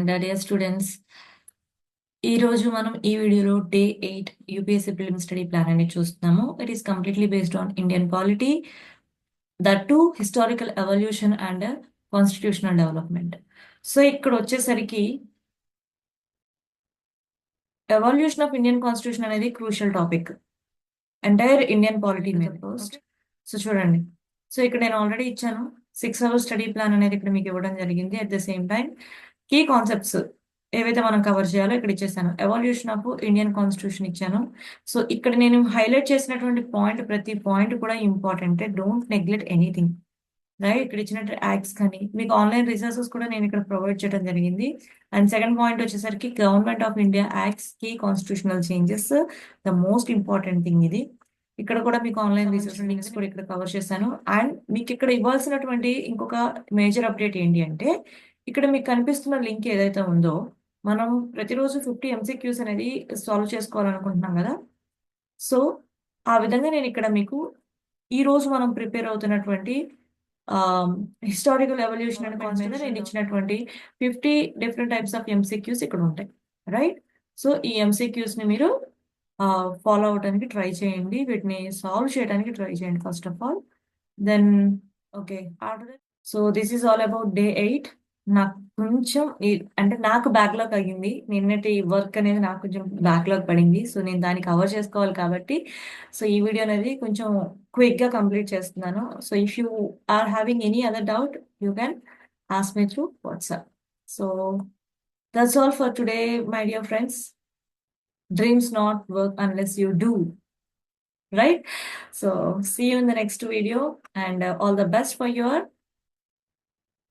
And dear students, ఈ రోజు మనం ఈ వీడియోలో day 8 UPSC prelim study plan అనేది చూస్తున్నాము. It is completely based on Indian polity, that to historical evolution and constitutional development. So ఇక్కడ వచ్చేసరికి ఎవల్యూషన్ ఆఫ్ ఇండియన్ కాన్స్టిట్యూషన్ అనేది crucial topic entire Indian polity మీద పోస్ట్. సో చూడండి, so ఇక్కడ నేను already ఇచ్చాను 6 అవర్స్ స్టడీ ప్లాన్ అనేది ఇక్కడ మీకు ఇవ్వడం జరిగింది. At the same time key concepts ఏవైతే మనం కవర్ చేయాలో ఇక్కడ ఇచ్చేసాను. ఎవల్యూషన్ ఆఫ్ ఇండియన్ కాన్స్టిట్యూషన్ ఇచ్చాను. సో ఇక్కడ నేను హైలైట్ చేసినటువంటి పాయింట్, ప్రతి పాయింట్ కూడా important. Don't neglect anything, right? ఇక్కడ ఇచ్చినట్టు యాక్ట్స్ కానీ మీకు ఆన్లైన్ రిసోర్సెస్ కూడా నేను ఇక్కడ ప్రొవైడ్ చేయడం జరిగింది. అండ్ సెకండ్ పాయింట్ వచ్చేసరికి government of India acts key constitutional changes, the most important thing ఇది. ఇక్కడ కూడా మీకు ఆన్లైన్ రిసోర్స్ లింక్స్ కూడా ఇక్కడ కవర్ చేశాను. అండ్ మీకు ఇక్కడ ఇవ్వాల్సినటువంటి ఇంకొక మేజర్ అప్డేట్ ఏంటి అంటే, ఇక్కడ మీకు కనిపిస్తున్న లింక్ ఏదైతే ఉందో, మనం ప్రతిరోజు 50 ఎంసీక్యూస్ అనేది సాల్వ్ చేసుకోవాలనుకుంటున్నాం కదా. సో ఆ విధంగా నేను ఇక్కడ మీకు ఈ రోజు మనం ప్రిపేర్ అవుతున్నటువంటి హిస్టారికల్ ఎవల్యూషన్ అనే కాన్సెప్ట్ నేను ఇచ్చినటువంటి 50 డిఫరెంట్ టైప్స్ ఆఫ్ ఎంసీక్యూస్ ఇక్కడ ఉంటాయి, రైట్? సో ఈ ఎంసీక్యూస్ ని మీరు ఫాలో అవడానికి ట్రై చేయండి, వీటిని సాల్వ్ చేయడానికి ట్రై చేయండి first of all. Then okay, after that so this is all about day 8. నాకు కొంచెం అంటే నాకు బ్యాక్లాగ్ అయ్యింది, నిన్నటి వర్క్ అనేది నాకు కొంచెం బ్యాక్లాగ్ పడింది. సో నేను దాన్ని కవర్ చేసుకోవాలి కాబట్టి సో ఈ వీడియో అనేది కొంచెం క్విక్గా కంప్లీట్ చేస్తున్నాను. So if you are having any other doubt you can ask me through WhatsApp. So that's all for today my dear friends. Dreams not work unless you do, right? So see you in the next video, and all the best for your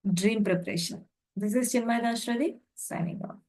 dream preparation. This is Chinmay Dashradi signing off.